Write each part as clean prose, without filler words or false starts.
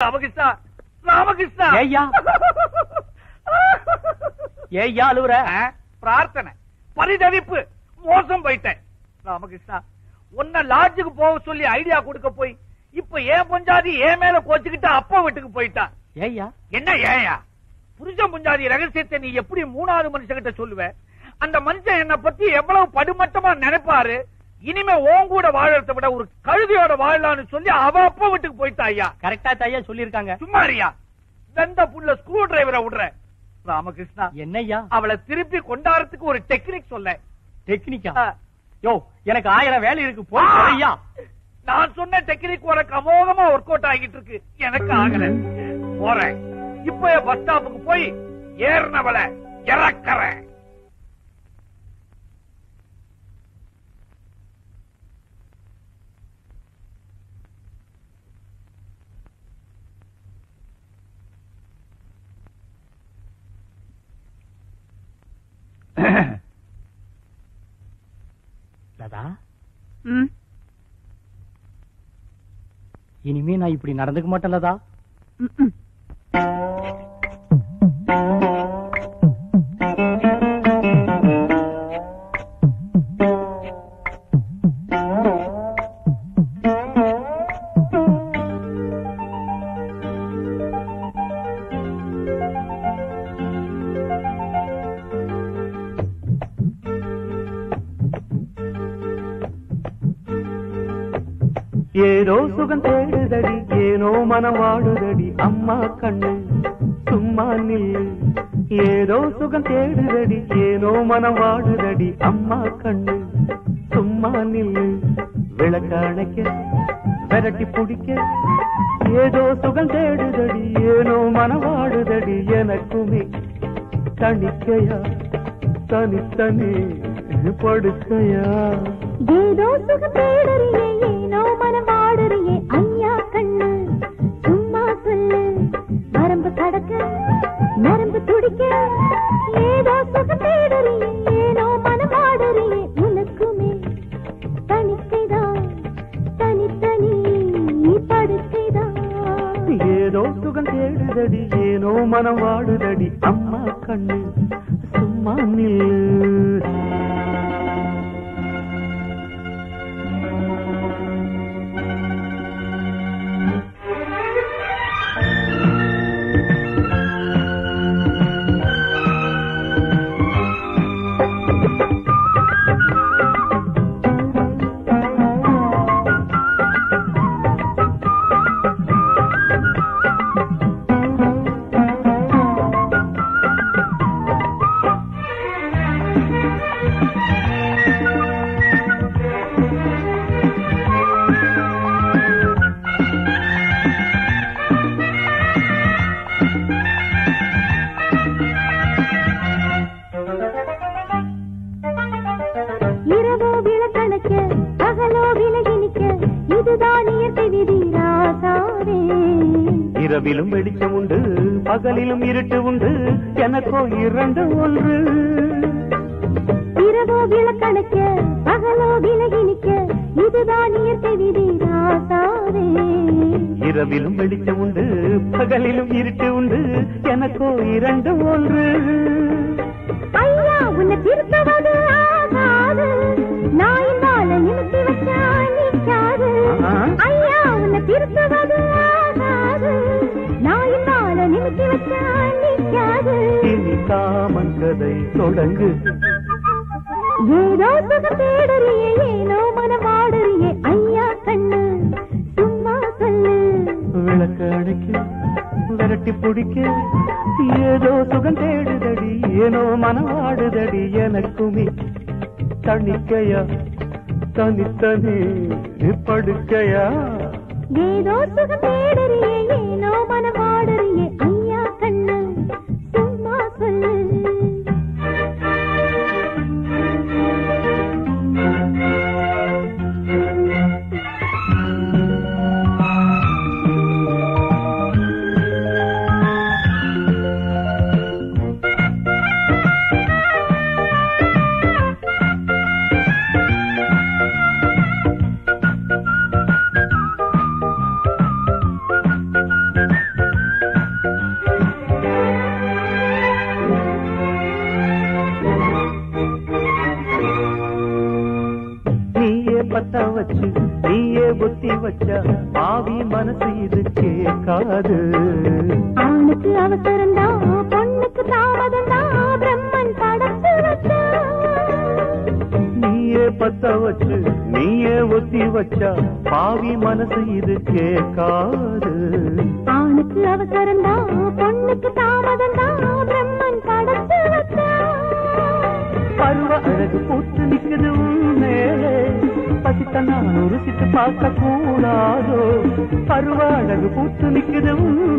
ராமகிருஷ்ணா, ராமகிருஷ்ணா. ஏய்யா ஏய்யா அழுவுற? பிரார்த்தனை, பரிதவிப்பு, மோசம் போயிட்டேன். ராமகிருஷ்ணா, உன்ன லாட்ஜுக்கு போக சொல்லி ஐடியா கொடுக்க போய் இப்ப ஏன் பொஞ்சாதி ஏன் மேல கோச்சுக்கிட்டு அப்பா வீட்டுக்கு போயிட்டா. ஏய்யா என்ன ஏயா? புருஷன் பொஞ்சாதி ரகசியத்தை நீ எப்படி மூணாவது மனுஷங்கிட்ட சொல்லுவ? அந்த மனுஷன் என்ன பத்தி எவ்வளவு படுமட்டமா நினைப்பாரு. இனிமே ஓன் கூட வாழறத விட ஒரு கழுதியோட வாழலான்னு சொல்லி அவ அப்பா வீட்டுக்கு போயிட்டா. ஐயா கரெக்டா தாயா சொல்லிருக்காங்க. சும்மாரியா, வெந்த புள்ள ஸ்க்ரூ டிரைவரை விடுற. ராமகிருஷ்ணா, என்னய்யா? அவளை திருப்பி கொண்டாடுறதுக்கு ஒரு டெக்னிக் சொல்ல. டெக்னிக்கா? யோ, எனக்கு 1000 வேலை இருக்கு போய்யா. நான் சொன்ன டெக்னிக் உனக்கு அமோகமா ஒர்க் அவுட் ஆகிட்டு இருக்கு, எனக்கு ஆகல. போறேன் இப்ப பஸ் ஸ்டாப்புக்கு போய் ஏறினவளை இறக்கறேன். லதா, இனிமே நான் இப்படி நடந்துக்க மாட்டேன் லதா. ஏதோ சுகம் தேடுதடி, ஏனோ மனம் வாடுதடி, அம்மா கண்ணு சும்மா நில்லு. ஏதோ சுகம் தேடுதடி, ஏனோ மனம் வாடுதடி, அம்மா கண்ணு சும்மா நில்லு. விளக்க அணைக்க விரட்டி பிடிக்க ஏதோ சுகம் தேடுதடி, ஏனோ மனம் வாடுதடி, எனக்குமே தனிக்கையா தனித்தனி படுக்கையா. ஏதோ சுகம் தேடுறியே, ஏனோ மனம் வாடுறியே, ஐயா கண்ணு சும்மா சொல்லு. நரம்பு கடக்க நரம்பு துடிக்க ஏதோ சுகம் தேடுறியே, ஏனோ மனம் வாடுறியே, உனக்குமே தனிக்கைதான் தனித்தனி படுக்கைதான். ஏதோ சுகம் தேடுதடி, ஏனோ மனம் வாடுதடி, அம்மா கண்ணு சும்மா நில்லு. இரவிலும் வெளிச்சம் உண்டு, பகலிலும் இருட்டு உண்டு, எனக்கோ இரண்டு ஒன்று. இரவோ விளக்கணைக்க பகலோ விலகி நிற்க, இதுதான் இயற்கை விதி ராசாவே. இரவிலும் வெளிச்சம் உண்டு, பகலிலும் இருட்டு உண்டு, எனக்கோ இரண்டு ஒன்று. ஐயா உன்னை திருத்தவது ஆகாது, நாயின் வாழ நிமித்தி வச்சா நிற்காது. ஐயா உன்னை திருத்தவது ஆகாது, நாயின் வாழ நிமித்தி வச்சா நிற்காது. இனி காமன் கதை தொடங்கு. ஏதோ சுகம் தேடுறியே, ஏனோ மனம் வாடுறியே, ஐயா கண்ணு சும்மா சொல்லு. விளக்க அணைக்க விரட்டி பிடிக்க ஏதோ சுகம் தேடுதடி, ஏனோ மனம் வாடுதடி, எனக்குமே தனிக்கையா தனித்தனி படுக்கையா. ஏதோ சுகம் தேடுறியே, ஏனோ மனம் வாடுறியே, ஐயா கண்ணு சும்மா சொல்லு. வச்சு நீயே புத்தி வச்சா பாவி மனசு இது கேட்காது. ஆணுக்கு அவசரம்தா பொண்ணுக்கு தாமதம்தா பிரம்மன் படத்து வச்சா. நீயே பத்த வச்சு நீயே ஒத்தி வச்சா பாவி மனசு இது கேட்காது. ஆணுக்கு அவசரம்தா பொண்ணுக்கு தாமதம்தா பிரம்மன் படத்து வச்சா. பருவ அழகு பூத்து நிக்குது மேலே பசித்த நான் ருசித்து பார்க்க கூடாதோ. பருவ அழகு பூத்து நிக்குது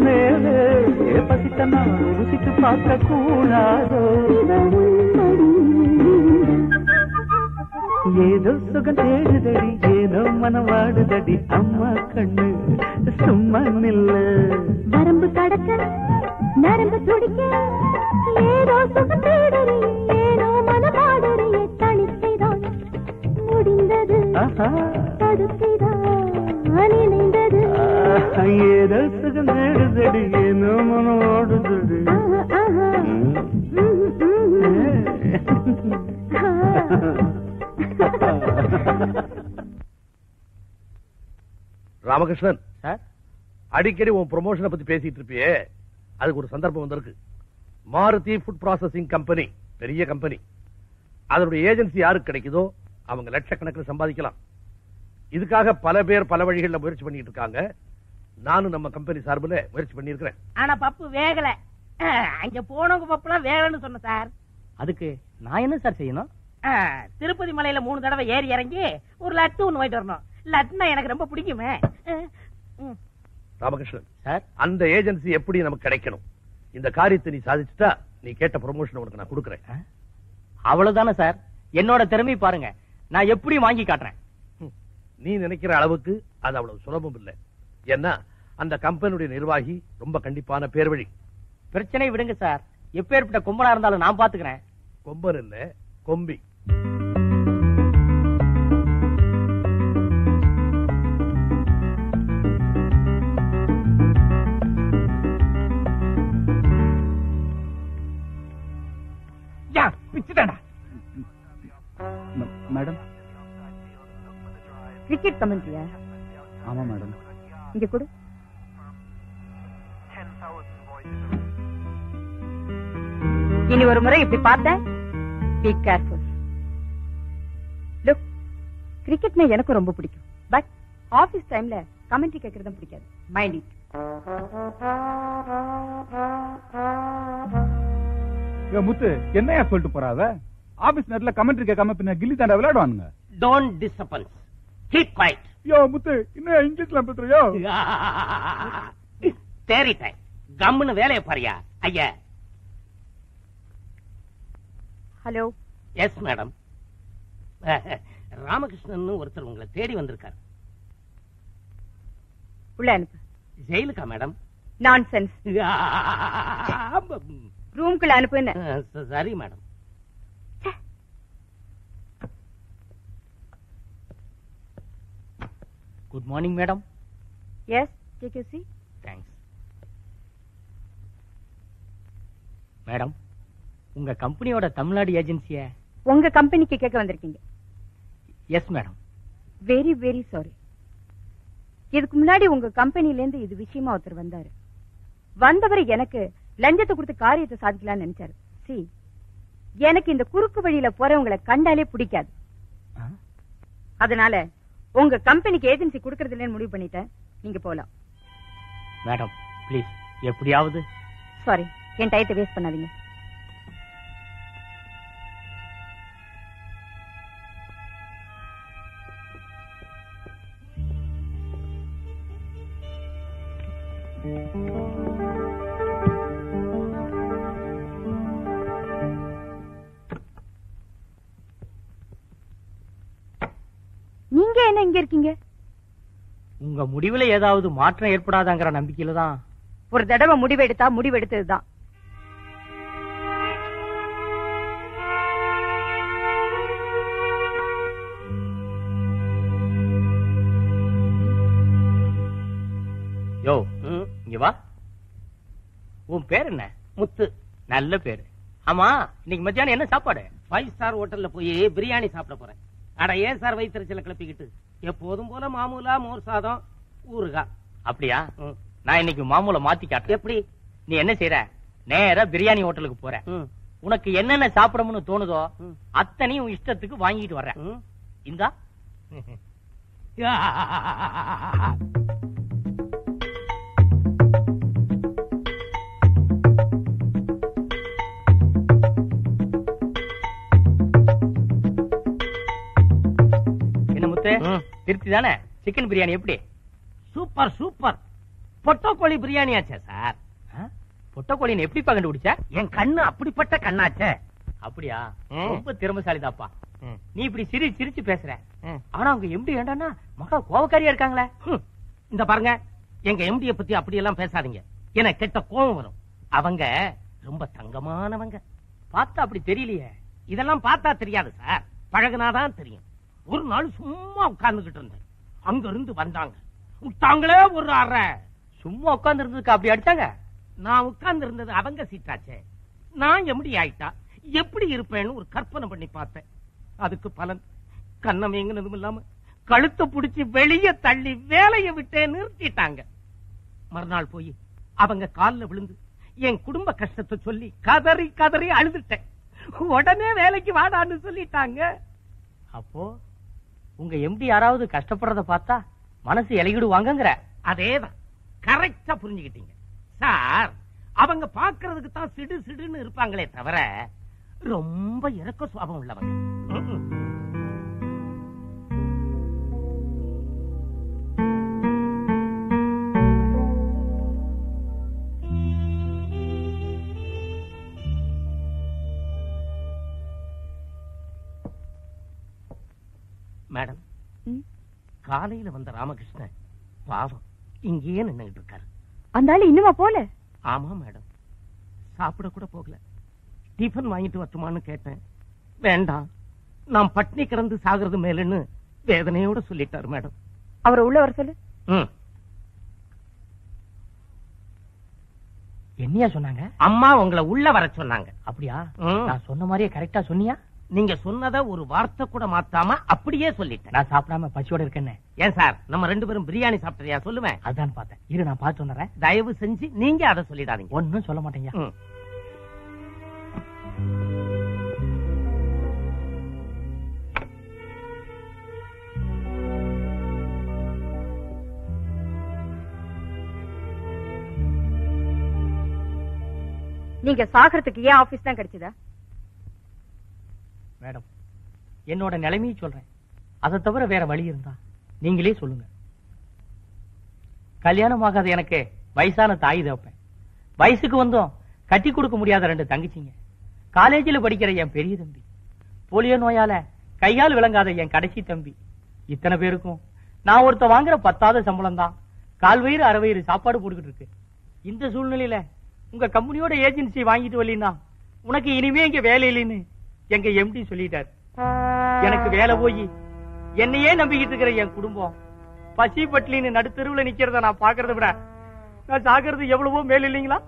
மேலே பசித்த நான் ருசித்து பார்க்க கூடாதோ. ஏதோ சுகம் தேடுதடி ஏதோ மனம் வாடுதடி அம்மா கண்ணு சும்மா நில்ல. வரம்பு கடக்க நரம்பு துடிக்க ஏதோ சுகம் தேடுறி ஏனோ மனபாடுறி. தனிக்கைதான் முடிந்தது தடுக்கைதான் நினைந்தது. ஏதோ சுகம் தேடுதடி ஏனோ மனம் வாடுதடி. ராமகிருஷ்ணன் சார், அடிக்கடி உன் ப்ரொமோஷனை பத்தி பேசிட்டு இருப்பியே, அதுக்கு ஒரு சந்தர்ப்பம் வந்திருக்கு. மாருதி ஃபுட் ப்ராசஸிங் கம்பெனி பெரிய கம்பெனி. அதனுடைய ஏஜென்சி யாருக்கு கிடைக்குதோ அவங்க லட்சக்கணக்கில் சம்பாதிக்கலாம். இதுக்காக பல பேர் பல வழிகளில் முயற்சி பண்ணிட்டு இருக்காங்க. நானும் நம்ம கம்பெனி சார்பில் முயற்சி பண்ணி இருக்கிறேன். ஆனா பப்பு வேகல. அங்க போனவங்க பப்புலாம் வேகலன்னு சொன்ன சார். அதுக்கு நான் என்ன சார் செய்யணும்? திருப்பதி மலையில 3 தடவை ஏறி இறங்கி ஒரு லட்டு ஒண்ணு வாங்கிட்டு வரணும். லட்டுனா எனக்கு ரொம்ப பிடிக்குமே. ராமகிருஷ்ணன் சார், அந்த ஏஜென்சி எப்படி நமக்கு கிடைக்கணும்? இந்த காரியத்தை நீ சாதிச்சுட்டா நீ கேட்ட ப்ரமோஷன் உனக்கு நான் கொடுக்கறேன். அவ்வளவுதானே சார்? என்னோட திறமை பாருங்க, நான் எப்படி வாங்கி காட்டுறேன். நீ நினைக்கிற அளவுக்கு அது அவ்வளவு சுலபம் இல்லை. ஏன்னா அந்த கம்பெனியுடைய நிர்வாகி ரொம்ப கண்டிப்பான பேர் வழி. பிரச்சனை விடுங்க சார், எப்பேற்பட்ட கொம்பனா இருந்தாலும் நான் பாத்துக்கிறேன். கொம்பன் இல்ல, கொம்பி. Madam, cricket கமெண்ட்ரியா? ஆமா மேடம். இங்க கொடு. இனி ஒரு முறை இப்படி பார்த்தேன், பி கேர்ஃபுல். லுக், கிரிக்கெட்னா எனக்கு ரொம்ப பிடிக்கும். பட் ஆபீஸ் டைம்ல கமெண்ட்ரி கேட்கறதும் பிடிக்காது. Mind it. முத்து என்னையா சொல்லிட்டு போறாத? ஆபீஸ் நேரத்துல கமெண்ட்ரி கேட்காம பின்ன கில்லி தாண்டா விளையாடுவானுங்க. Don't disturbance, keep quiet. Yo Muthu, இன்னும் இங்கிலீஷ்ல பேசுறியோ? தேறிட்டேன், கம்முன்னு வேலையை பாரியா. ஐயா. ஹலோ. Yes madam. ராமகிருஷ்ணன் ஒருத்தர் உங்களை தேடி வந்திருக்காரு. உள்ள அனுப்பு. ஜெயிலுக்கா மேடம்? நான்சென்ஸ். ரூம்குள்ள அனுப்புன்னு. சரி madam. Good morning madam. Yes, take you seat. Thanks madam. உங்க கம்பெனியோட தமிழ்நாடு ஏஜென்சிய உங்க கம்பெனிக்கு கேட்க வந்திருக்கீங்க? Yes madam. Very very sorry. இதுக்கு முன்னாடி உங்க கம்பெனில இருந்து இது விஷயமா ஒருத்தர் வந்தாரு. வந்தவர் எனக்கு லஞ்சத்தை கொடுத்து காரியத்தை சாதிக்கலாம்னு நினைச்சாரு. சி, எனக்கு இந்த குறுக்கு வழியில போறவங்களை கண்டாலே பிடிக்காது. அதனால உங்க கம்பெனிக்கு ஏஜென்சி கொடுக்கறது இல்லைன்னு முடிவு பண்ணிட்டேன். நீங்க போலாம். மேடம் ப்ளீஸ், எப்படியாவது. சாரி, என் டயத்தை வேஸ்ட் பண்ணாதீங்க. நீங்க என்ன இங்க இருக்கீங்க? உங்க முடிவுல ஏதாவது மாற்றம் ஏற்படாதாங்கிற நம்பிக்கையில தான். ஒரு தடவை முடிவெடுத்தா முடிவெடுத்ததுதான். யோ, இங்க வா. உன் பேர் என்ன? முத்து. நல்ல பேரு. ஆமா, இன்னைக்கு மத்தியானம் என்ன சாப்பாடு? 5 ஸ்டார் ஹோட்டல்ல போய் பிரியாணி சாப்பிட போறேன். அட ஏன் சார் வயிற்றுச்சல கிளப்பிக்கிட்டு? எப்போதும் போல மாமூலா மோர் சாதம் ஊறுகா. அப்படியா? நான் இன்னைக்கு மாமூல மாத்தி காட்டுறேன். எப்படி? நீ என்ன செய்யற, நேரா பிரியாணி ஹோட்டலுக்கு போற. உனக்கு என்னென்ன சாப்பிடணும்னு தோணுதோ அத்தனையும் உன் இஷ்டத்துக்கு வாங்கிட்டு வர்றேன். இந்தா. என்ன முத்து, திருப்தி தானே? சிக்கன் பிரியாணி எப்படி? Super super. பொட்டக்கோழி பிரியாணி ஆச்சே சார். பொட்டக்கோழின்னு எப்படிப்பா கண்டுபிடிச்ச? என் கண்ணு அப்படிப்பட்ட கண்ணாச்சே. அப்படியா? ரொம்ப திறமைசாலிதாப்பா. நீ இப்படி சிரிச்சு பேசுற. ஆனா அவங்க எம்டி ஏண்டானா மகா கோவக்காரியா இருக்காங்களே. இந்த பாருங்க, எங்க எம்டிய பத்தி அப்படி எல்லாம் பேசாதீங்க, எனக்கு கெட்ட கோவம் வரும். அவங்க ரொம்ப தங்கமானவங்க. பார்த்தா அப்படி தெரியலையே. இதெல்லாம் பார்த்தா தெரியாது சார், பழகுனாதான் தெரியும். ஒரு நாள் சும்மா உட்கார்ந்துகிட்டு இருந்தேன், அங்க இருந்து வந்தாங்க, விட்டாங்களே ஒரு அறை. சும்மா உட்கார்ந்து இருந்ததுக்கு அப்படி அடிச்சாங்க? நான் உட்கார்ந்து இருந்தது அவங்க சீட்டாச்சே. நான் எம்டி ஆயிட்டா எப்படி இருப்பேன்னு ஒரு கற்பனை பண்ணி பார்த்தேன். அதுக்கு பலன் கண்ணம் எங்கனதும் இல்லாம கழுத்தை புடிச்சு வெளியே தள்ளி வேலையை விட்டே நிறுத்திட்டாங்க. மறுநாள் போய் அவங்க கால்ல விழுந்து என் குடும்ப கஷ்டத்தை சொல்லி கதறி கதறி அழுதுட்டேன். உடனே வேலைக்கு வாடான்னு சொல்லிட்டாங்க. அப்போ உங்க எம்டி யாராவது கஷ்டப்படுறத பார்த்தா மனசு இலகிடுவாங்கங்கிற? அதேதான், கரெக்டா புரிஞ்சுக்கிட்டீங்க சார். அவங்க பாக்குறதுக்கு தான் சிடு சிடுன்னு இருப்பாங்களே தவிர ரொம்ப இறக்க சுபாவம் உள்ளவங்க. மேடம், காலையில வந்த ராமகிருஷ்ணன் பாவம் இங்கேயே நின்னுகிட்டு இருக்காரு. அந்த ஆளு இன்னுமா போல? ஆமா மேடம், சாப்பிட கூட போகல. டிஃபன் வாங்கிட்டு வரட்டுமான்னு கேட்டேன், வேண்டாம் நான் பட்னி கிடந்து சாகிறது மேலன்னு வேதனையோட சொல்லிட்டாரு மேடம். அவரை உள்ள வர சொல்லு. என்னையா சொன்னாங்க? அம்மா உங்களை உள்ள வர சொன்னாங்க. அப்படியா? நான் சொன்ன மாதிரியே கரெக்டா சொன்னியா? நீங்க சொன்னத ஒரு வார்த்தை கூட மாத்தாம அப்படியே சொல்லிட்டேன். நான் சாப்பிடாம பசியோட இருக்கேன்னு. ஏன் சார், நம்ம 2 பேரும் பிரியாணி சாப்பிட்டறியா சொல்லுவேன். அதான் பார்த்தேன். இரு நான் பார்த்து வந்துடுறேன். தயவு செஞ்சு நீங்க அதை சொல்லிடாதீங்க. ஒன்னும் சொல்ல மாட்டேங்க. நீங்க சாகிறதுக்கு ஏன் ஆபீஸ் தான் கிடைச்சதா? மேடம், என்னோட நிலைமையை சொல்றேன். அதை தவிர வேற வழி இருந்தா நீங்களே சொல்லுங்க. கல்யாணம் ஆகாத எனக்கு வயசான தாய் தகப்பேன். வயசுக்கு வந்தோம் கட்டி கொடுக்க முடியாத 2 தங்கச்சிங்க. காலேஜில் படிக்கிற என் பெரிய தம்பி. போலியோ நோயால கையால் விளங்காத என் கடைசி தம்பி. இத்தனை பேருக்கும் நான் ஒருத்த வாங்குற 10வது சம்பளம் தான் கால்வயிறு அரைவயிறு சாப்பாடு போட்டுக்கிட்டு இருக்கு. இந்த சூழ்நிலையில உங்க கம்பெனியோட ஏஜென்சி வாங்கிட்டு வரலீன்னா உனக்கு இனிமே இங்க வேலை இல்லைன்னு எங்க எம்டி சொல்லிட்டாரு. எனக்கு வேலை போய் என்னையே நம்பிக்கிட்டு இருக்கிற என் குடும்பம் பசி பட்லின்னு நடுத்தெருவுல நிக்கிறத நான் பாக்குறத விட நான் சாகிறது எவ்வளவோ மேல் இல்லீங்களா?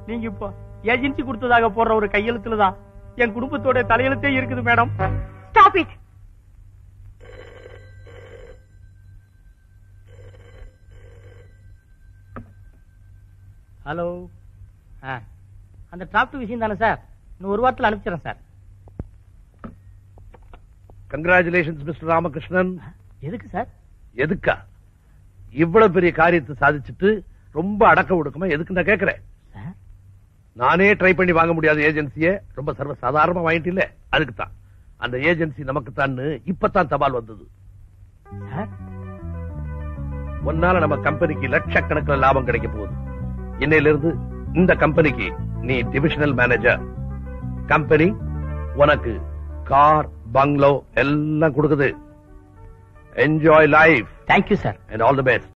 நீங்க இப்ப ஏஜென்சி கொடுத்ததாக போடுற ஒரு கையெழுத்துலதான் என் குடும்பத்தோட தலையெழுத்தே இருக்குது மேடம். Stop it. ஹலோ, அந்த டிராப்ட் விஷயம் தானே சார்? இன்னும் 1 வாரத்தில் அனுப்பிச்சிடறேன் சார். Congratulations mister Ramakrishnan. எதுக்கு சார்? எதுக்கா? இவ்வளவு பெரிய காரியத்தை சாதிச்சுட்டு ரொம்ப அடக்க ஒடுக்கமா எதுக்கு நான் கேட்கிறேன். நானே ட்ரை பண்ணி வாங்க முடியாத ஏஜென்சியை ரொம்ப சர்வ சாதாரணமா வாங்கிட்டு இல்ல, அதுக்குத்தான். அந்த ஏஜென்சி நமக்கு தான் இப்பதான் தபால் வந்தது. ஒன்னால நம்ம கம்பெனிக்கு லட்சக்கணக்கில் லாபம் கிடைக்க போகுது. இன்னையில இருந்து இந்த கம்பெனிக்கு நீ டிவிஷனல் மேனேஜர். கம்பெனி உனக்கு கார் பங்களோ எல்லாம் கொடுக்குது. Enjoy life. Thank you sir. And all the best.